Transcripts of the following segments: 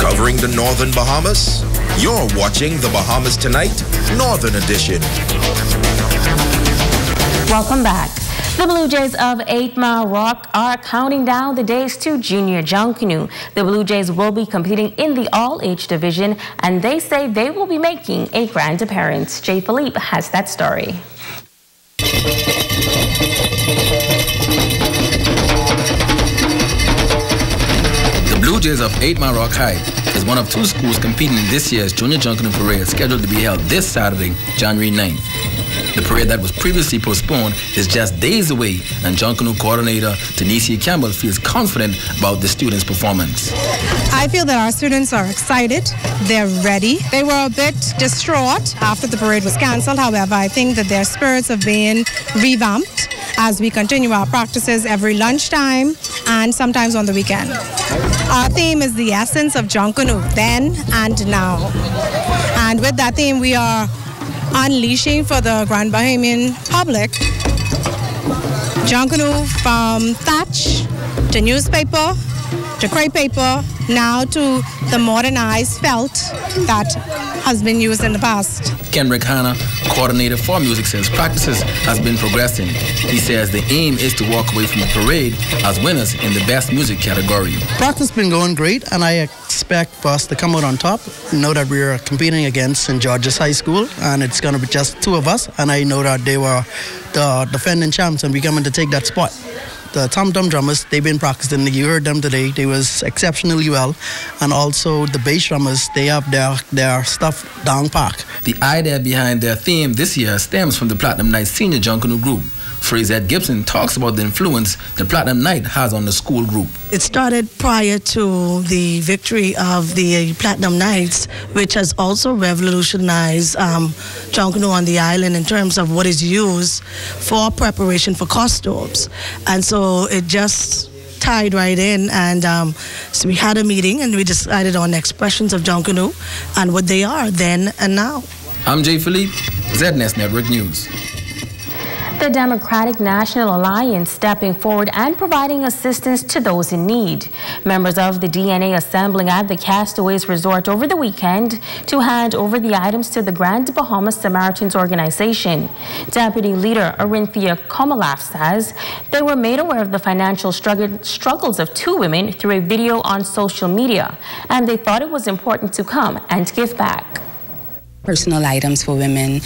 Covering the northern Bahamas? You're watching the Bahamas Tonight, Northern Edition. Welcome back. The Blue Jays of 8 Mile Rock are counting down the days to Junior Junkanoo. The Blue Jays will be competing in the all-age division, and they say they will be making a grand appearance. Jay Philippe has that story. The Blue Jays of 8 Mile Rock High is one of 2 schools competing in this year's Junior Junkanoo Parade, scheduled to be held this Saturday, January 9th. The parade that was previously postponed is just days away, and Junkanoo coordinator Tanisha Campbell feels confident about the students' performance. I feel that our students are excited, they're ready. They were a bit distraught after the parade was canceled. However, I think that their spirits have been revamped as we continue our practices every lunchtime and sometimes on the weekend. Our theme is the essence of Junkanoo, then and now. And with that theme, we are unleashing for the Grand Bahamian public Junkanoo from thatch to newspaper to crepe paper, now to the modernized felt that has been used in the past. Kenrick Hanna, coordinator for music, says practices has been progressing. He says the aim is to walk away from the parade as winners in the best music category. Practice has been going great, and I expect for us to come out on top. Know that we're competing against St. George's High School, and it's going to be just 2 of us, and I know that they were the defending champs, and we're coming to take that spot. The tom-tom drummers, they've been practicing. You heard them today. They was exceptionally well. And also the bass drummers, they have their stuff down pat. The idea behind their theme this year stems from the Platinum Night Senior Junkanoo group. Fraser Gibson talks about the influence the Platinum Night has on the school group. It started prior to the victory of the Platinum Knights, which has also revolutionized Junkanoo on the island in terms of what is used for preparation for costumes. And so it just tied right in, and so we had a meeting and we decided on expressions of Junkanoo and what they are then and now. I'm Jay Philippe, ZNS Network News. The Democratic National Alliance stepping forward and providing assistance to those in need. Members of the DNA assembling at the Castaways Resort over the weekend to hand over the items to the Grand Bahamas Samaritans organization. Deputy Leader Arinthia Komalaf says they were made aware of the financial struggles of 2 women through a video on social media, and they thought it was important to come and give back. Personal items for women,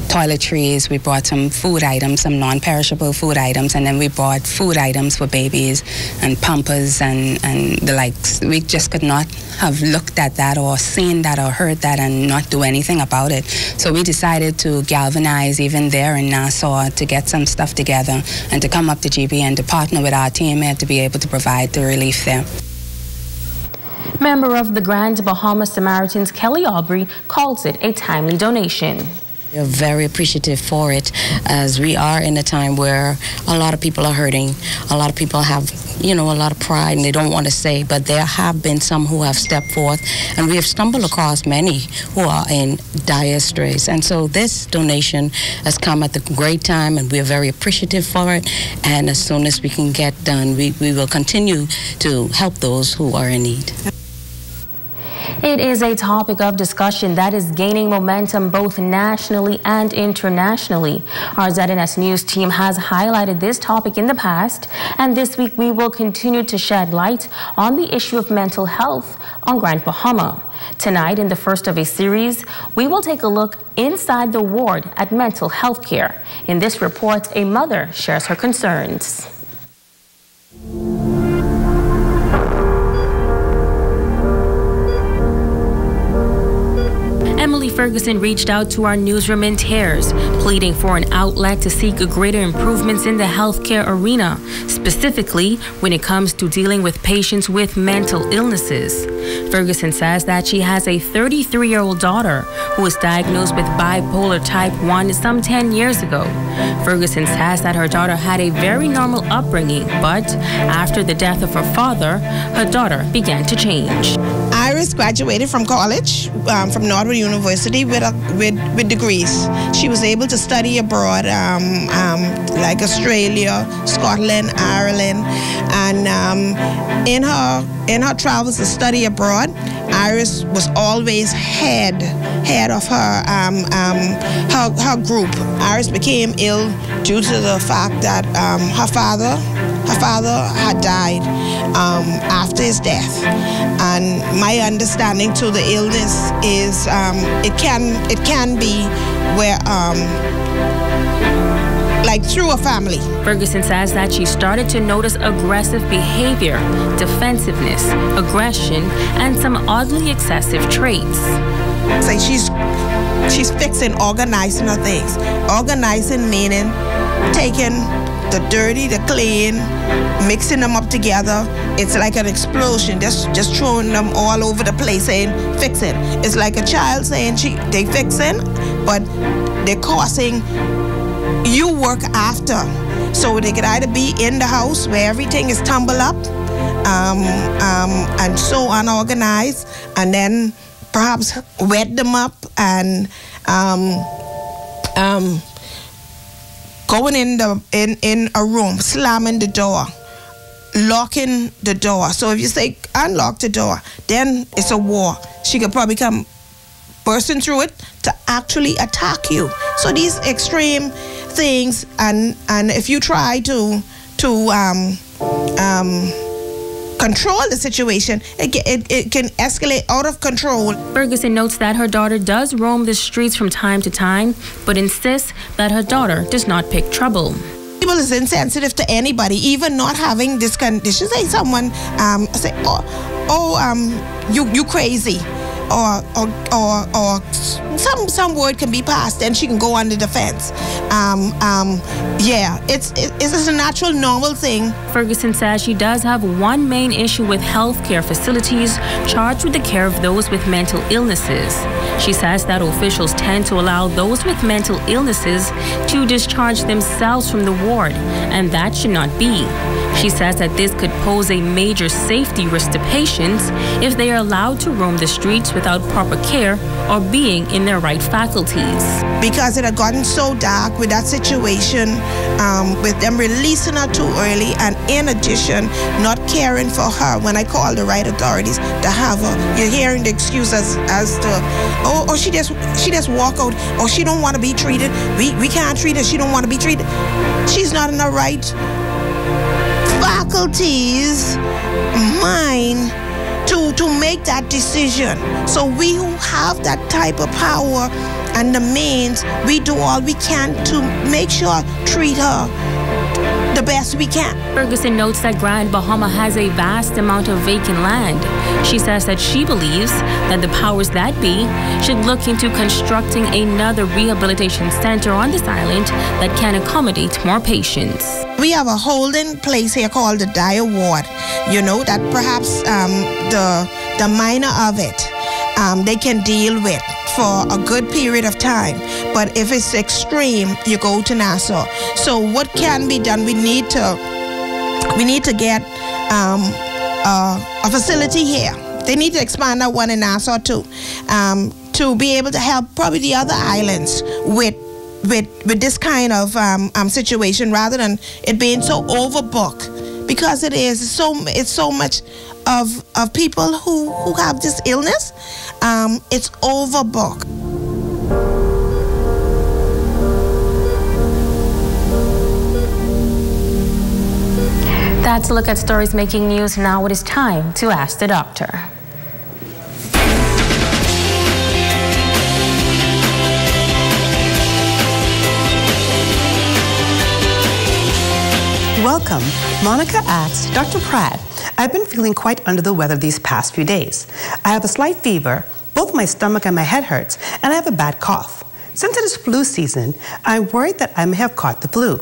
toiletries. We brought some food items, some non-perishable food items, and then we brought food items for babies and pampers and the likes. We just could not have looked at that or seen that or heard that and not do anything about it. So we decided to galvanize even there in Nassau to get some stuff together and to come up to GB and to partner with our team here to be able to provide the relief there. Member of the Grand Bahamas Samaritans, Kelly Aubrey, calls it a timely donation. We're very appreciative for it, as we are in a time where a lot of people are hurting. A lot of people have, a lot of pride and they don't want to say, but there have been some who have stepped forth, and we have stumbled across many who are in dire straits. And so this donation has come at a great time, and we are very appreciative for it. And as soon as we can get done, we will continue to help those who are in need. It is a topic of discussion that is gaining momentum both nationally and internationally. Our ZNS News team has highlighted this topic in the past, and this week we will continue to shed light on the issue of mental health on Grand Bahama. Tonight, in the first of a series, we will take a look inside the ward at mental health care. In this report, a mother shares her concerns. Emily Ferguson reached out to our newsroom in Tears, pleading for an outlet to seek greater improvements in the healthcare arena, specifically when it comes to dealing with patients with mental illnesses. Ferguson says that she has a 33-year-old daughter who was diagnosed with bipolar type 1 some 10 years ago. Ferguson says that her daughter had a very normal upbringing, but after the death of her father, her daughter began to change. Iris graduated from college, from Northwood University university with degrees. She was able to study abroad, like Australia, Scotland, Ireland, and in her travels to study abroad, Iris was always head of her group. Iris became ill due to the fact that her father had died after his death, and my understanding to the illness is it can be where like through a family. Ferguson says that she started to notice aggressive behavior, defensiveness, aggression, and some oddly excessive traits. It's like she's fixing, organizing her things. Organizing meaning taking the dirty, the clean, mixing them up together. It's like an explosion, just throwing them all over the place, saying, fix it. It's like a child saying they fixing, but they're causing you work after. So they could either be in the house where everything is tumbled up and so unorganized, and then perhaps wet them up and going in a room, slamming the door, locking the door. So if you say unlock the door, then it's a war. She could probably come bursting through it to actually attack you. So these extreme things, and if you try to control the situation, it can escalate out of control. Ferguson notes that her daughter does roam the streets from time to time, but insists that her daughter does not pick trouble. People is insensitive to anybody, even not having this condition. Say someone say, you crazy, or some word can be passed, and she can go under the fence. Yeah, it's a natural, normal thing. Ferguson says she does have one main issue with healthcare facilities charged with the care of those with mental illnesses. She says that officials tend to allow those with mental illnesses to discharge themselves from the ward, and that should not be. She says that this could pose a major safety risk to patients if they are allowed to roam the streets without proper care or being in their right faculties. Because it had gotten so dark with that situation, with them releasing her too early, and in addition, not caring for her. When I called the right authorities to have her, you're hearing the excuses as to, oh, she just walk out, or she don't want to be treated. We can't treat her. She don't want to be treated. She's not in the right faculties, mind to make that decision. So we who have that type of power and the means, we do all we can to make sure treat her the best we can. Ferguson notes that Grand Bahama has a vast amount of vacant land. She says that she believes that the powers that be should look into constructing another rehabilitation center on this island that can accommodate more patients. We have a holding place here called the Dyer Ward. You know, that perhaps the minor of it they can deal with for a good period of time. But if it's extreme, you go to Nassau. So what can be done? We need to get a facility here. They need to expand that one in Nassau too, to be able to help probably the other islands with this kind of situation, rather than it being so overbooked, because it's so much of people who have this illness. It's overbooked. That's a look at stories making news. Now it is time to Ask the Doctor. Welcome. Monica asks, Dr. Pratt, I've been feeling quite under the weather these past few days. I have a slight fever, both my stomach and my head hurts, and I have a bad cough. Since it is flu season, I'm worried that I may have caught the flu.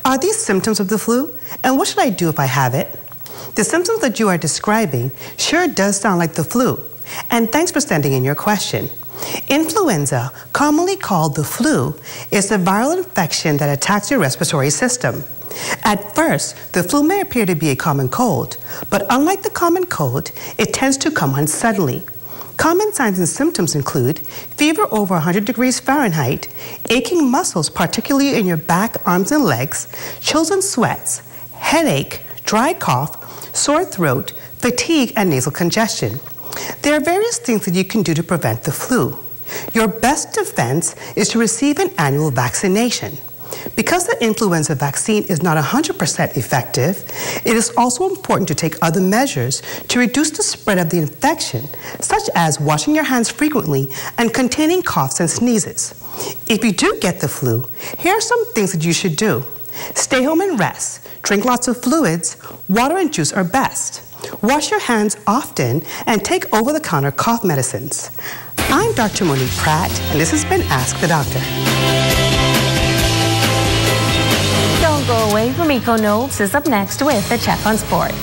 Are these symptoms of the flu? And what should I do if I have it? The symptoms that you are describing sure does sound like the flu. And thanks for sending in your question. Influenza, commonly called the flu, is a viral infection that attacks your respiratory system. At first, the flu may appear to be a common cold, but unlike the common cold, it tends to come on suddenly. Common signs and symptoms include fever over 100 degrees Fahrenheit, aching muscles, particularly in your back, arms, and legs, chills and sweats, headache, dry cough, sore throat, fatigue, and nasal congestion. There are various things that you can do to prevent the flu. Your best defense is to receive an annual vaccination. Because the influenza vaccine is not 100% effective, it is also important to take other measures to reduce the spread of the infection, such as washing your hands frequently and containing coughs and sneezes. If you do get the flu, here are some things that you should do. Stay home and rest. Drink lots of fluids. Water and juice are best. Wash your hands often and take over-the-counter cough medicines. I'm Dr. Monique Pratt, and this has been Ask the Doctor. Don't go away. Rumiko Knowles is up next with the Check on Sports.